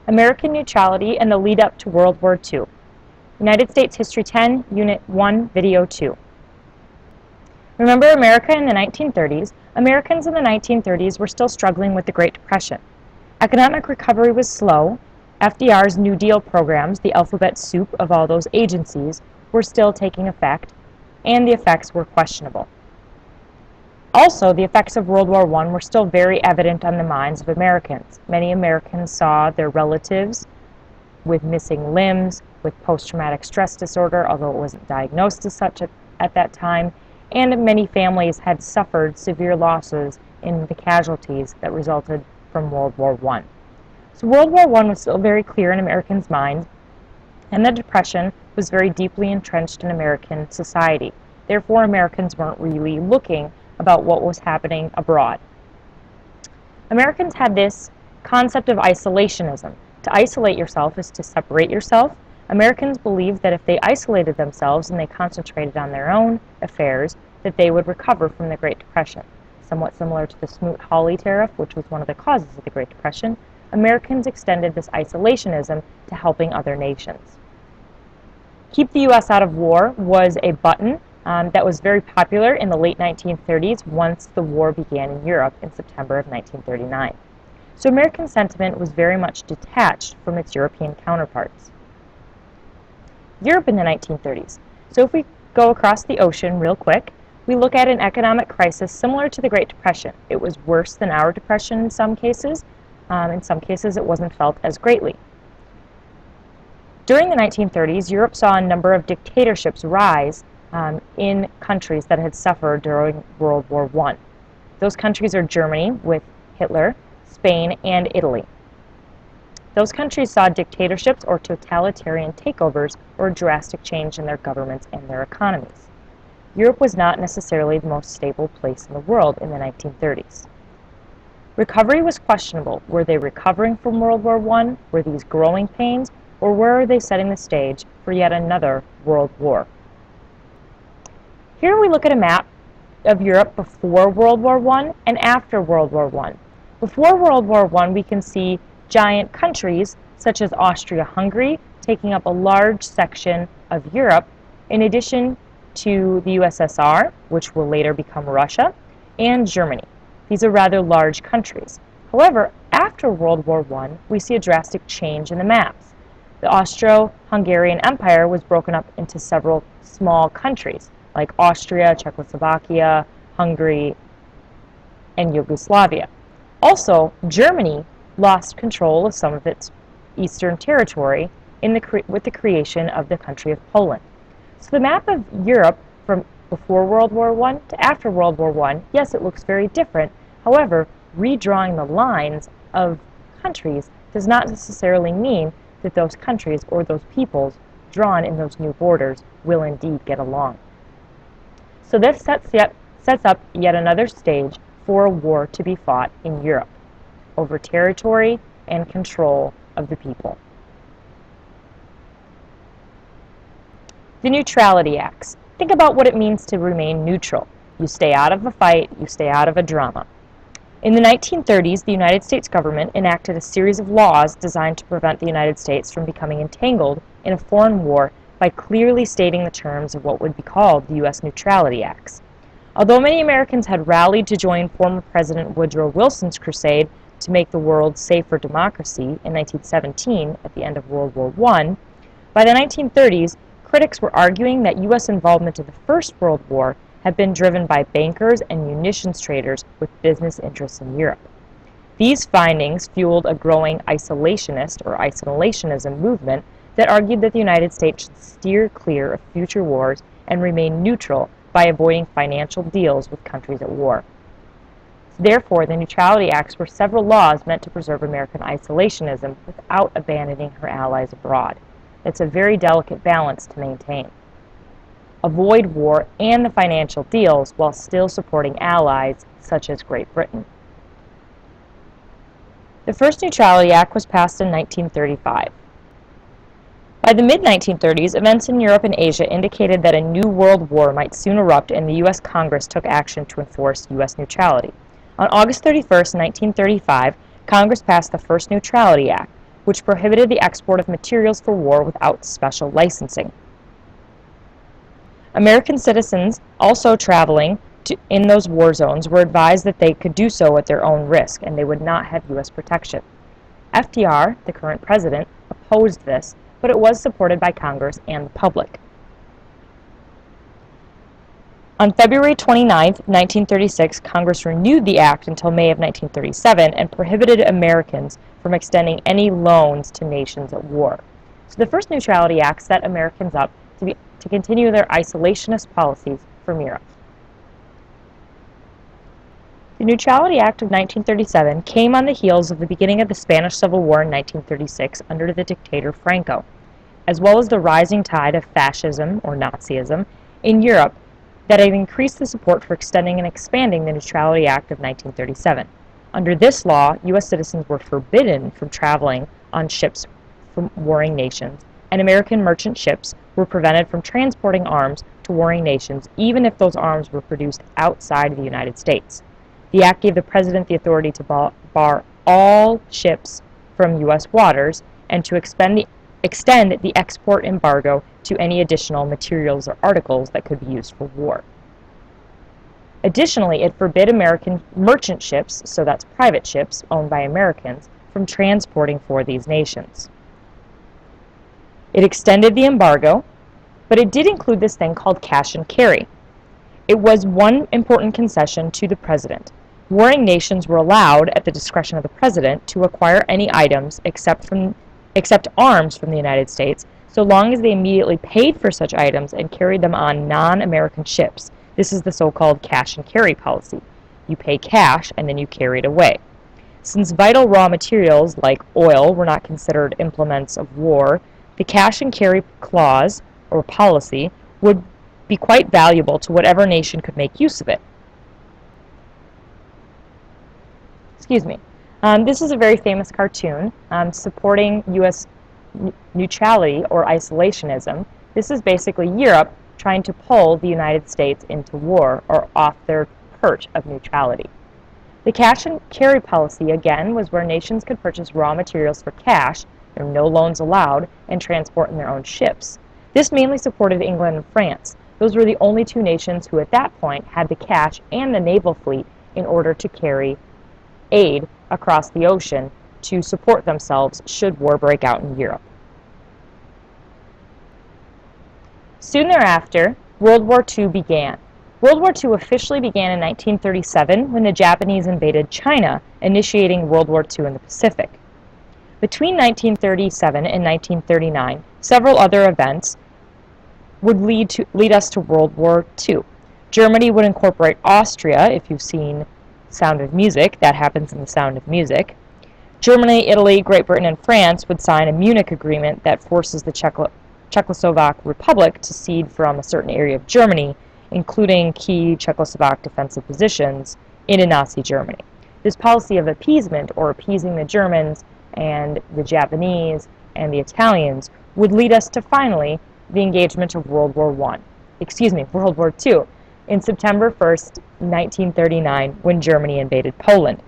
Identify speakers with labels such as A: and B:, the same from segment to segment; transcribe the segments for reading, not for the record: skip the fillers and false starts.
A: American Neutrality and the Lead-Up to World War II. United States History 10, Unit 1, Video 2. Remember America in the 1930s? Americans in the 1930s were still struggling with the Great Depression. Economic recovery was slow. FDR's New Deal programs, the alphabet soup of all those agencies, were still taking effect, and the effects were questionable. Also, the effects of World War I were still very evident on the minds of Americans. Many Americans saw their relatives with missing limbs, with post-traumatic stress disorder, although it wasn't diagnosed as such at that time, and many families had suffered severe losses in the casualties that resulted from World War I. So World War I was still very clear in Americans' minds, and the Depression was very deeply entrenched in American society. Therefore, Americans weren't really looking about what was happening abroad. Americans had this concept of isolationism. To isolate yourself is to separate yourself. Americans believed that if they isolated themselves and they concentrated on their own affairs, that they would recover from the Great Depression. Somewhat similar to the Smoot-Hawley tariff, which was one of the causes of the Great Depression, Americans extended this isolationism to helping other nations. Keep the U.S. out of war was a button that was very popular in the late 1930s once the war began in Europe in September of 1939. So American sentiment was very much detached from its European counterparts. Europe in the 1930s. So if we go across the ocean real quick, we look at an economic crisis similar to the Great Depression. It was worse than our depression in some cases. In some cases, it wasn't felt as greatly. During the 1930s, Europe saw a number of dictatorships rise in countries that had suffered during World War I. Those countries are Germany with Hitler, Spain, and Italy. Those countries saw dictatorships or totalitarian takeovers or drastic change in their governments and their economies. Europe was not necessarily the most stable place in the world in the 1930s. Recovery was questionable. Were they recovering from World War I? Were these growing pains? Or were they setting the stage for yet another world war? Here we look at a map of Europe before World War I and after World War I. Before World War I, we can see giant countries such as Austria-Hungary taking up a large section of Europe, in addition to the USSR, which will later become Russia, and Germany. These are rather large countries. However, after World War I, we see a drastic change in the maps. The Austro-Hungarian Empire was broken up into several small countries, like Austria, Czechoslovakia, Hungary, and Yugoslavia. Also, Germany lost control of some of its eastern territory with the creation of the country of Poland. So the map of Europe from before World War I to after World War I, yes, it looks very different. However, redrawing the lines of countries does not necessarily mean that those countries or those peoples drawn in those new borders will indeed get along. So this sets up yet another stage for a war to be fought in Europe over territory and control of the people. The Neutrality Acts. Think about what it means to remain neutral. You stay out of a fight, you stay out of a drama. In the 1930s, the United States government enacted a series of laws designed to prevent the United States from becoming entangled in a foreign war by clearly stating the terms of what would be called the U.S. Neutrality Acts. Although many Americans had rallied to join former President Woodrow Wilson's crusade to make the world safe for democracy in 1917 at the end of World War I, by the 1930s, critics were arguing that U.S. involvement in the First World War had been driven by bankers and munitions traders with business interests in Europe. These findings fueled a growing isolationist or isolationism movement that argued that the United States should steer clear of future wars and remain neutral by avoiding financial deals with countries at war. Therefore, the Neutrality Acts were several laws meant to preserve American isolationism without abandoning her allies abroad. It's a very delicate balance to maintain. Avoid war and the financial deals while still supporting allies such as Great Britain. The first Neutrality Act was passed in 1935. By the mid-1930s, events in Europe and Asia indicated that a new world war might soon erupt, and the U.S. Congress took action to enforce U.S. neutrality. On August 31, 1935, Congress passed the first Neutrality Act. which prohibited the export of materials for war without special licensing. American citizens also traveling in those war zones were advised that they could do so at their own risk and they would not have U.S. protection. FDR, the current president, opposed this, but it was supported by Congress and the public. On February 29, 1936, Congress renewed the act until May of 1937 and prohibited Americans from extending any loans to nations at war. So the first Neutrality Act set Americans up to continue their isolationist policies from Europe. The Neutrality Act of 1937 came on the heels of the beginning of the Spanish Civil War in 1936 under the dictator Franco, as well as the rising tide of fascism or Nazism in Europe that had increased the support for extending and expanding the Neutrality Act of 1937. Under this law, U.S. citizens were forbidden from traveling on ships from warring nations, and American merchant ships were prevented from transporting arms to warring nations, even if those arms were produced outside of the United States. The act gave the President the authority to bar all ships from U.S. waters and to extend the export embargo to any additional materials or articles that could be used for war. Additionally, it forbid American merchant ships, so that's private ships owned by Americans, from transporting for these nations. It extended the embargo, but it did include this thing called cash and carry. It was one important concession to the President. Warring nations were allowed, at the discretion of the President, to acquire any items except arms from the United States, so long as they immediately paid for such items and carried them on non-American ships. This is the so-called cash and carry policy. You pay cash and then you carry it away. Since vital raw materials like oil were not considered implements of war, the cash and carry clause or policy would be quite valuable to whatever nation could make use of it. This is a very famous cartoon supporting U.S. neutrality or isolationism. This is basically Europe trying to pull the United States into war or off their perch of neutrality. The cash and carry policy, again, was where nations could purchase raw materials for cash, there were no loans allowed, and transport in their own ships. This mainly supported England and France. Those were the only two nations who at that point had the cash and the naval fleet in order to carry aid across the ocean to support themselves should war break out in Europe. Soon thereafter, World War II began. World War II officially began in 1937 when the Japanese invaded China, initiating World War II in the Pacific. Between 1937 and 1939, several other events would lead us to World War II. Germany would incorporate Austria, if you've seen Sound of Music, that happens in The Sound of Music. Germany, Italy, Great Britain, and France would sign a Munich Agreement that forces the Czechoslovak Republic to cede from a certain area of Germany, including key Czechoslovak defensive positions, into Nazi Germany. This policy of appeasement, or appeasing the Germans and the Japanese and the Italians, would lead us to finally the engagement of World War II, in September 1st, 1939, when Germany invaded Poland.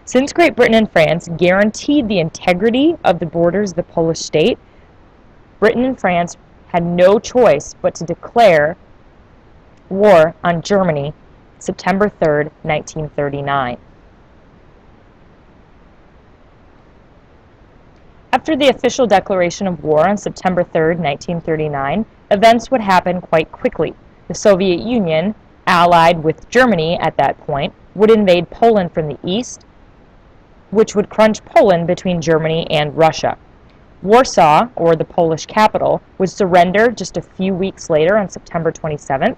A: Since Great Britain and France guaranteed the integrity of the borders of the Polish state, Britain and France had no choice but to declare war on Germany September 3rd, 1939. After the official declaration of war on September 3rd, 1939, events would happen quite quickly. The Soviet Union, allied with Germany at that point, would invade Poland from the east, which would crunch Poland between Germany and Russia. Warsaw, or the Polish capital, would surrender just a few weeks later on September 27th.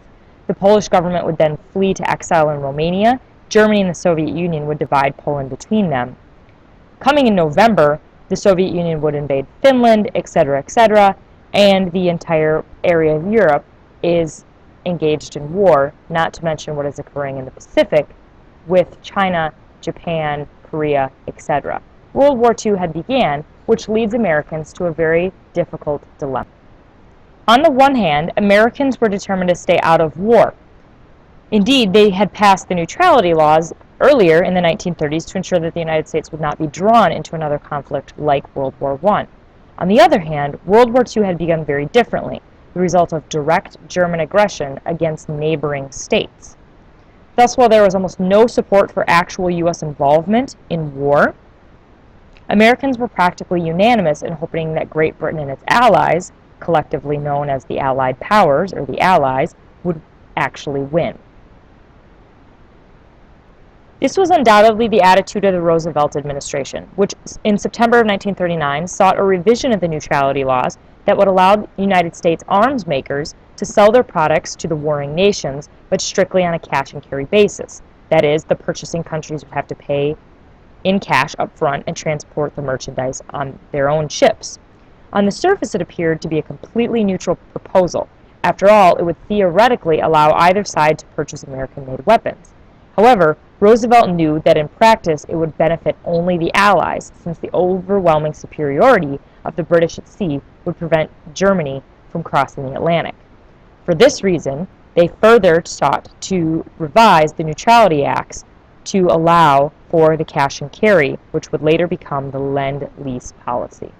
A: The Polish government would then flee to exile in Romania. Germany and the Soviet Union would divide Poland between them. Coming in November, the Soviet Union would invade Finland, etc., and the entire area of Europe is engaged in war, not to mention what is occurring in the Pacific with China, Japan, Korea, etc. World War II had began, which leads Americans to a very difficult dilemma. On the one hand, Americans were determined to stay out of war. Indeed, they had passed the neutrality laws earlier in the 1930s to ensure that the United States would not be drawn into another conflict like World War I. On the other hand, World War II had begun very differently, the result of direct German aggression against neighboring states. Thus, while there was almost no support for actual U.S. involvement in war, Americans were practically unanimous in hoping that Great Britain and its allies, collectively known as the Allied Powers, or the Allies, would actually win. This was undoubtedly the attitude of the Roosevelt administration, which in September of 1939 sought a revision of the neutrality laws that would allow the United States arms makers to sell their products to the warring nations, but strictly on a cash and carry basis. That is, the purchasing countries would have to pay in cash up front and transport the merchandise on their own ships. On the surface, it appeared to be a completely neutral proposal. After all, it would theoretically allow either side to purchase American-made weapons. However, Roosevelt knew that in practice it would benefit only the Allies, since the overwhelming superiority of the British at sea would prevent Germany from crossing the Atlantic. For this reason, they further sought to revise the Neutrality Acts to allow for the cash and carry, which would later become the Lend-Lease policy.